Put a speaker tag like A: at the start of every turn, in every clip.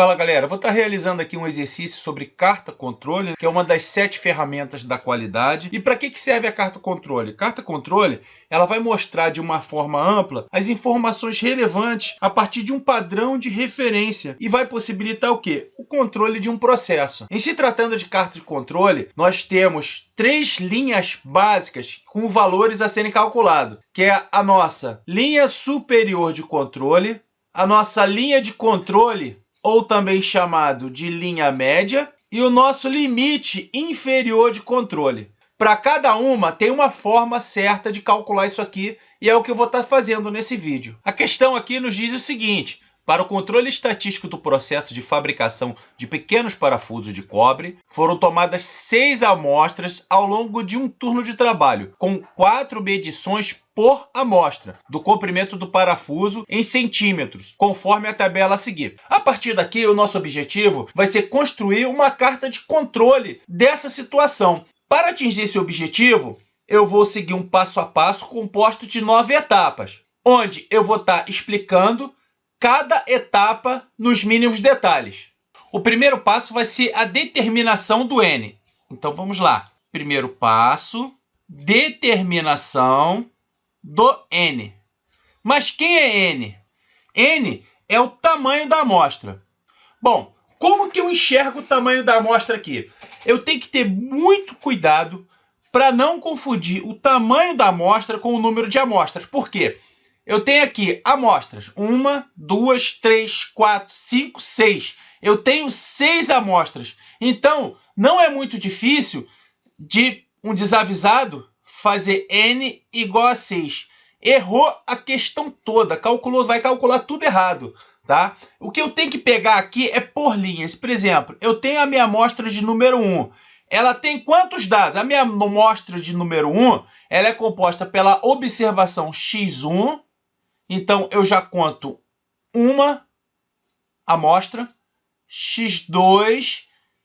A: Fala galera, vou estar realizando aqui um exercício sobre carta controle, que é uma das 7 ferramentas da qualidade. E para que serve a carta controle? Carta controle, ela vai mostrar de uma forma ampla as informações relevantes a partir de um padrão de referência e vai possibilitar o quê? O controle de um processo. Em se tratando de carta de controle, nós temos 3 linhas básicas com valores a serem calculados, que é a nossa linha superior de controle, a nossa linha de controle, ou também chamado de linha média, e o nosso limite inferior de controle. Para cada uma, tem uma forma certa de calcular isso aqui, e é o que eu vou estar fazendo nesse vídeo. A questão aqui nos diz o seguinte: para o controle estatístico do processo de fabricação de pequenos parafusos de cobre, foram tomadas 6 amostras ao longo de um turno de trabalho, com 4 medições por amostra do comprimento do parafuso em centímetros, conforme a tabela a seguir. A partir daqui, o nosso objetivo vai ser construir uma carta de controle dessa situação. Para atingir esse objetivo, eu vou seguir um passo a passo composto de 9 etapas, onde eu vou estar explicando cada etapa nos mínimos detalhes. O primeiro passo vai ser a determinação do N. Então vamos lá. Primeiro passo, determinação do N. Mas quem é N? N é o tamanho da amostra. Bom, como que eu enxergo o tamanho da amostra aqui? Eu tenho que ter muito cuidado para não confundir o tamanho da amostra com o número de amostras. Por quê? Eu tenho aqui amostras. 1, 2, 3, 4, 5, 6. Eu tenho 6 amostras. Então, não é muito difícil de um desavisado fazer N igual a 6. Errou a questão toda. Vai calcular tudo errado, tá? O que eu tenho que pegar aqui é por linhas. Por exemplo, eu tenho a minha amostra de número 1. Ela tem quantos dados? A minha amostra de número 1, ela é composta pela observação X1. Então, eu já conto uma amostra, X2,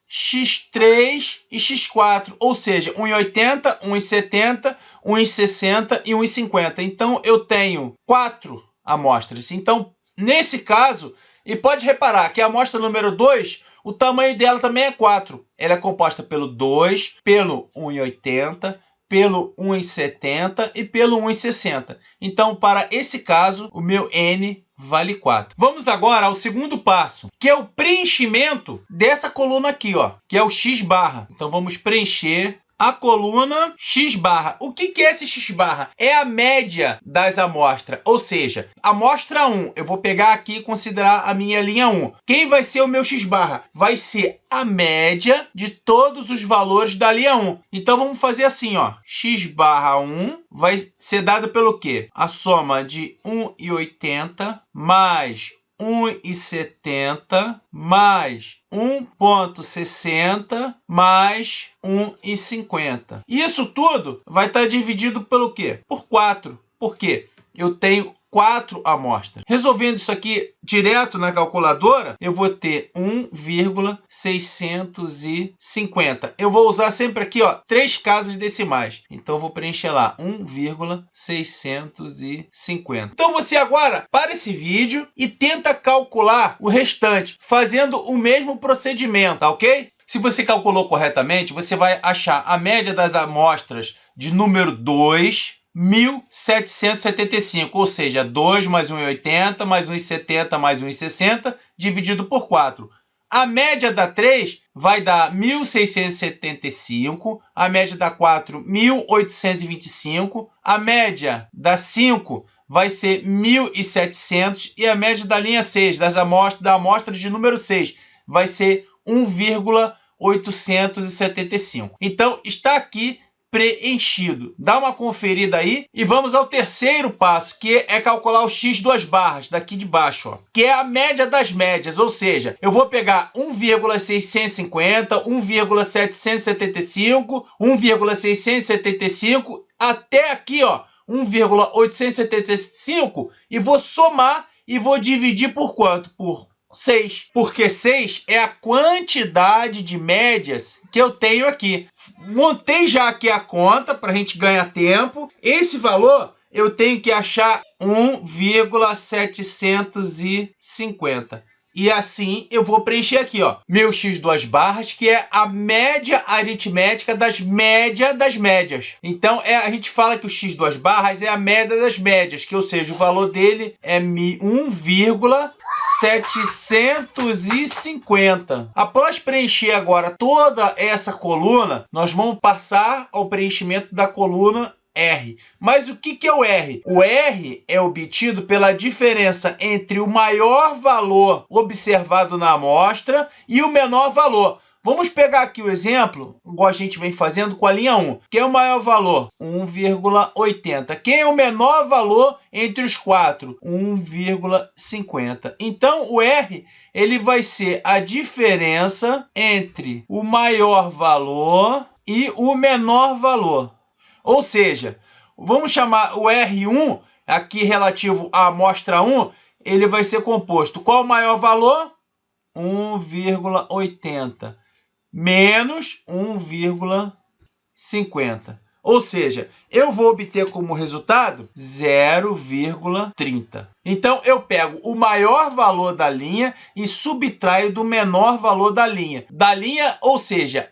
A: X3 e X4, ou seja, 1,80, 1,70, 1,60 e 1,50. Então, eu tenho 4 amostras. Então, nesse caso, e pode reparar que a amostra número 2, o tamanho dela também é 4. Ela é composta pelo 2, pelo 1,80, pelo 1,70 e pelo 1,60. Então, para esse caso, o meu N vale 4. Vamos agora ao segundo passo, que é o preenchimento dessa coluna aqui, ó, que é o X barra. Então, vamos preencher a coluna X barra. O que é esse X barra? É a média das amostras, ou seja, amostra 1, eu vou pegar aqui e considerar a minha linha 1. Quem vai ser o meu X barra? Vai ser a média de todos os valores da linha 1. Então vamos fazer assim, ó. X barra 1 vai ser dado pelo quê? A soma de 1,80 mais 1,70 mais 1,60 mais 1,50. Isso tudo vai estar dividido pelo quê? Por 4. Por quê? Eu tenho 4 amostras. Resolvendo isso aqui direto na calculadora, eu vou ter 1,650. Eu vou usar sempre aqui, ó, 3 casas decimais. Então, eu vou preencher lá 1,650. Então, você agora para esse vídeo e tenta calcular o restante, fazendo o mesmo procedimento, tá ok? Se você calculou corretamente, você vai achar a média das amostras de número 2, 1.775, ou seja, 2 mais 1,80 mais 1,70 mais 1,60 dividido por 4. A média da 3 vai dar 1.675, a média da 4, 1.825, a média da 5 vai ser 1.700 e a média da linha 6, da amostra de número 6, vai ser 1,875. Então, está aqui preenchido. Dá uma conferida aí e vamos ao terceiro passo, que é calcular o X duas barras daqui de baixo, ó, que é a média das médias, ou seja, eu vou pegar 1,650, 1,775, 1,675 até aqui, ó, 1,875 e vou somar e vou dividir por quanto? Por 6, porque 6 é a quantidade de médias que eu tenho aqui. Montei já aqui a conta para a gente ganhar tempo. Esse valor eu tenho que achar 1,750. E assim eu vou preencher aqui, ó, meu x2 barras, que é a média aritmética das médias das médias. Então, a gente fala que o x2 barras é a média das médias, que ou seja, o valor dele é 1,750. Após preencher agora toda essa coluna, nós vamos passar ao preenchimento da coluna R. Mas o que é o R? O R é obtido pela diferença entre o maior valor observado na amostra e o menor valor. Vamos pegar aqui o exemplo, igual a gente vem fazendo com a linha 1. Quem é o maior valor? 1,80. Quem é o menor valor entre os quatro? 1,50. Então, o R ele vai ser a diferença entre o maior valor e o menor valor. Ou seja, vamos chamar o R1, aqui relativo à amostra 1, ele vai ser composto. Qual o maior valor? 1,80 menos 1,50. Ou seja, eu vou obter como resultado 0,30. Então, eu pego o maior valor da linha e subtraio do menor valor da linha. Ou seja,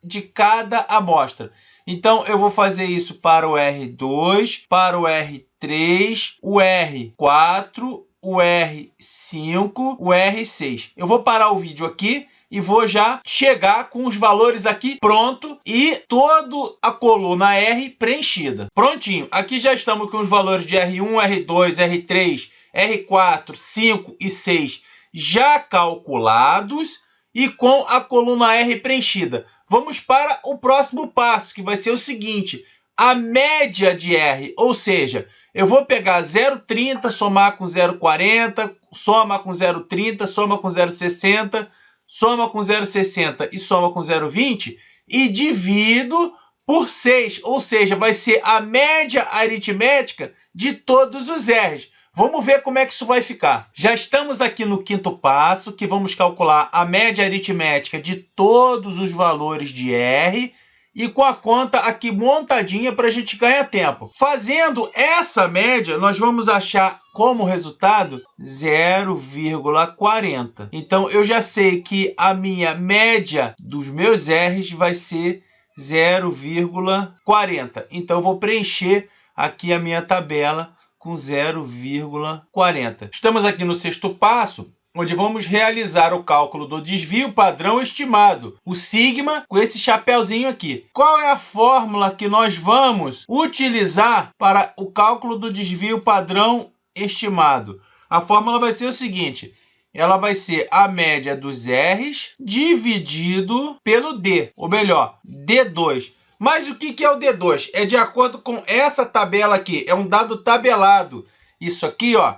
A: de cada amostra. Então, eu vou fazer isso para o R2, para o R3, o R4, o R5, o R6. Eu vou parar o vídeo aqui e vou já chegar com os valores aqui pronto e toda a coluna R preenchida. Prontinho. Aqui já estamos com os valores de R1, R2, R3, R4, 5 e 6 já calculados e com a coluna R preenchida. Vamos para o próximo passo, que vai ser o seguinte: a média de R, ou seja, eu vou pegar 0,30, somar com 0,40, soma com 0,30, soma com 0,60, soma com 0,60 e soma com 0,20 e divido por 6, ou seja, vai ser a média aritmética de todos os R's. Vamos ver como é que isso vai ficar. Já estamos aqui no quinto passo, que vamos calcular a média aritmética de todos os valores de R e com a conta aqui montadinha para a gente ganhar tempo. Fazendo essa média, nós vamos achar como resultado 0,40. Então, eu já sei que a minha média dos meus R's vai ser 0,40. Então, eu vou preencher aqui a minha tabela com 0,40. Estamos aqui no sexto passo, onde vamos realizar o cálculo do desvio padrão estimado, o sigma, com esse chapéuzinho aqui. Qual é a fórmula que nós vamos utilizar para o cálculo do desvio padrão estimado? A fórmula vai ser o seguinte: ela vai ser a média dos R's dividido pelo D, ou melhor, D2. Mas o que é o D2? É de acordo com essa tabela aqui. É um dado tabelado. Isso aqui, ó,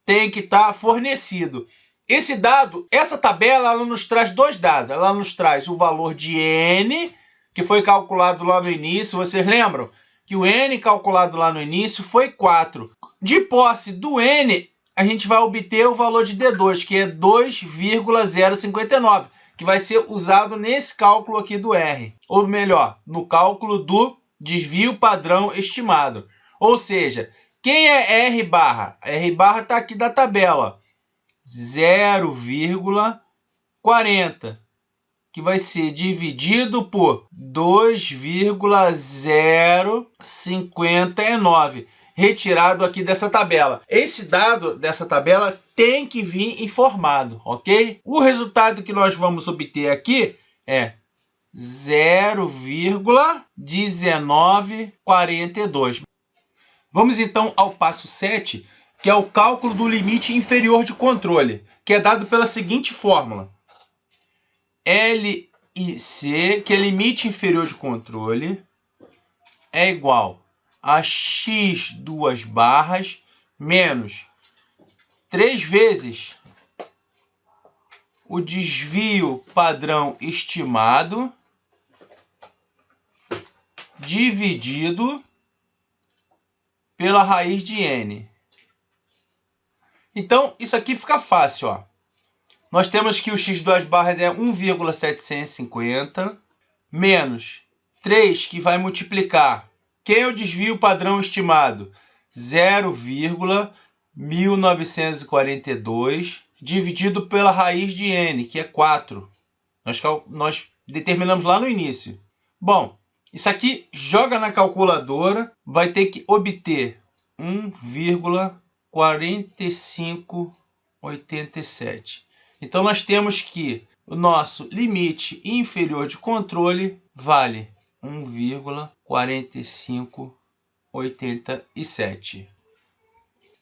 A: tem que estar fornecido. Esse dado, essa tabela, ela nos traz dois dados. Ela nos traz o valor de N, que foi calculado lá no início. Vocês lembram que o N calculado lá no início foi 4. De posse do N, a gente vai obter o valor de D2, que é 2,059. Que vai ser usado nesse cálculo aqui do R. Ou melhor, no cálculo do desvio padrão estimado. Ou seja, quem é R barra? R barra está aqui da tabela. 0,40. Que vai ser dividido por 2,059. Retirado aqui dessa tabela. Esse dado dessa tabela tem que vir informado, ok? O resultado que nós vamos obter aqui é 0,1942. Vamos então ao passo 7, que é o cálculo do limite inferior de controle, que é dado pela seguinte fórmula. LIC, que é limite inferior de controle, é igual a x2 barras menos 3 vezes o desvio padrão estimado dividido pela raiz de n. Então, isso aqui fica fácil, ó. Nós temos que o x2 barras é 1,750 menos 3, que vai multiplicar. Quem é o desvio padrão estimado? 0,1942 dividido pela raiz de n, que é 4. Nós determinamos lá no início. Bom, isso aqui joga na calculadora, vai ter que obter 1,4587. Então nós temos que o nosso limite inferior de controle vale 1,4587.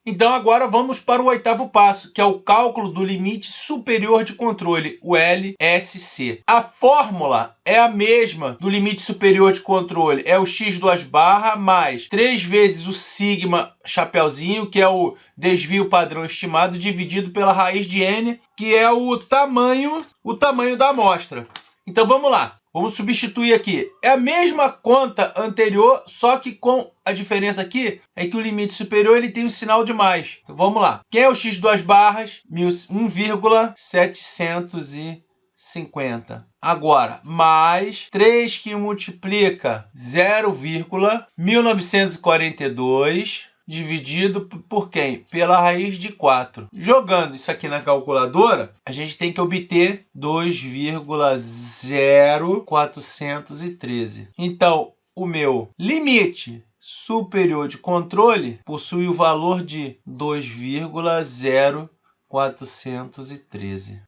A: Então agora vamos para o oitavo passo, que é o cálculo do limite superior de controle, o LSC. A fórmula é a mesma do limite superior de controle, é o x2 barra mais 3 vezes o sigma chapeuzinho, que é o desvio padrão estimado, dividido pela raiz de n, que é o tamanho da amostra. Então vamos lá. Vamos substituir aqui. É a mesma conta anterior, só que com a diferença aqui é que o limite superior ele tem um sinal de mais. Então vamos lá. Quem é o x2 barras? 1,750. Agora, mais 3 que multiplica 0,1942... dividido por quem? Pela raiz de 4. Jogando isso aqui na calculadora, a gente tem que obter 2,0413. Então, o meu limite superior de controle possui o valor de 2,0413.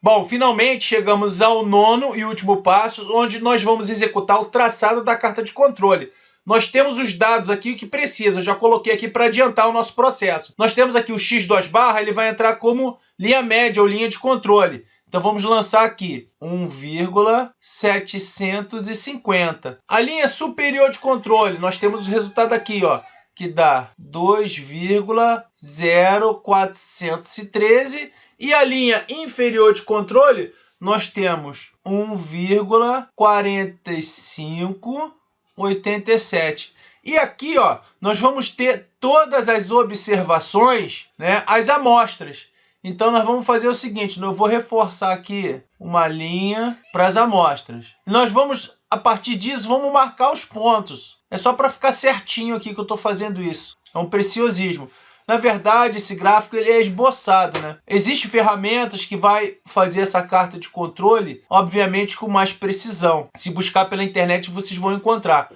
A: Bom, finalmente chegamos ao nono e último passo, onde nós vamos executar o traçado da carta de controle. Nós temos os dados aqui que precisa, eu já coloquei aqui para adiantar o nosso processo. Nós temos aqui o x2 barra, ele vai entrar como linha média ou linha de controle. Então vamos lançar aqui 1,750. A linha superior de controle, nós temos o resultado aqui, ó, que dá 2,0413. E a linha inferior de controle, nós temos 1,4587. E aqui, ó, nós vamos ter todas as observações, né, as amostras. Então nós vamos fazer o seguinte, eu vou reforçar aqui uma linha para as amostras. Nós vamos, a partir disso, vamos marcar os pontos. É só para ficar certinho aqui que eu estou fazendo isso. É um preciosismo. Na verdade, esse gráfico ele é esboçado, né? Existem ferramentas que vai fazer essa carta de controle, obviamente, com mais precisão. Se buscar pela internet, vocês vão encontrar.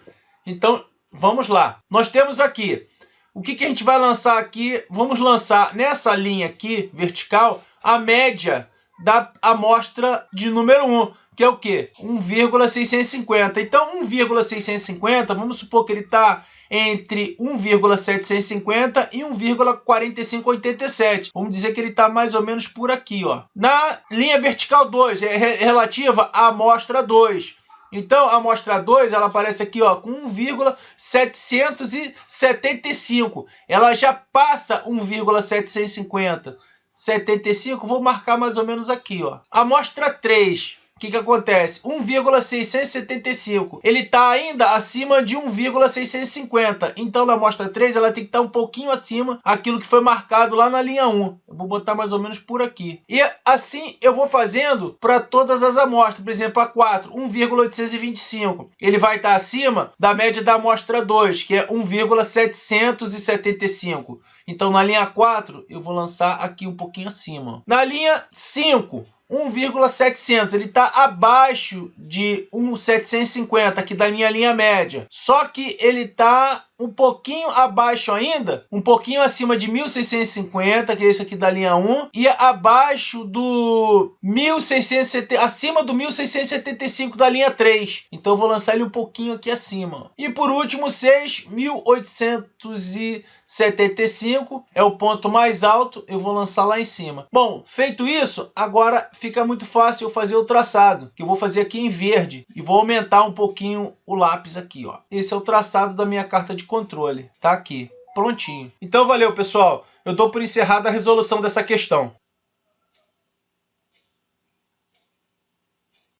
A: Então, vamos lá. Nós temos aqui, o que a gente vai lançar aqui? Vamos lançar nessa linha aqui, vertical, a média da amostra de número 1, que é o quê? 1,650. Então, 1,650, vamos supor que ele está entre 1,750 e 1,4587. Vamos dizer que ele está mais ou menos por aqui, ó. Na linha vertical 2, é relativa à amostra 2. Então, a amostra 2, ela aparece aqui, ó, com 1,775. Ela já passa 1,750. 75, vou marcar mais ou menos aqui, ó. Amostra 3. O que acontece? 1,675. Ele está ainda acima de 1,650. Então, na amostra 3, ela tem que estar um pouquinho acima daquilo que foi marcado lá na linha 1. Eu vou botar mais ou menos por aqui. E assim eu vou fazendo para todas as amostras. Por exemplo, a 4, 1,825. Ele vai estar acima da média da amostra 2, que é 1,775. Então, na linha 4, eu vou lançar aqui um pouquinho acima. Na linha 5... 1,700, ele está abaixo de 1,750 aqui da minha linha média. Só que ele está um pouquinho abaixo ainda, um pouquinho acima de 1.650, que é esse aqui da linha 1, e abaixo do 1.670, acima do 1.675 da linha 3. Então eu vou lançar ele um pouquinho aqui acima. E por último, 6.875 é o ponto mais alto, eu vou lançar lá em cima. Bom, feito isso, agora fica muito fácil eu fazer o traçado, que eu vou fazer aqui em verde e vou aumentar um pouquinho o lápis aqui, ó. Esse é o traçado da minha carta de controle, tá aqui, prontinho. Então valeu, pessoal. Eu dou por encerrada a resolução dessa questão.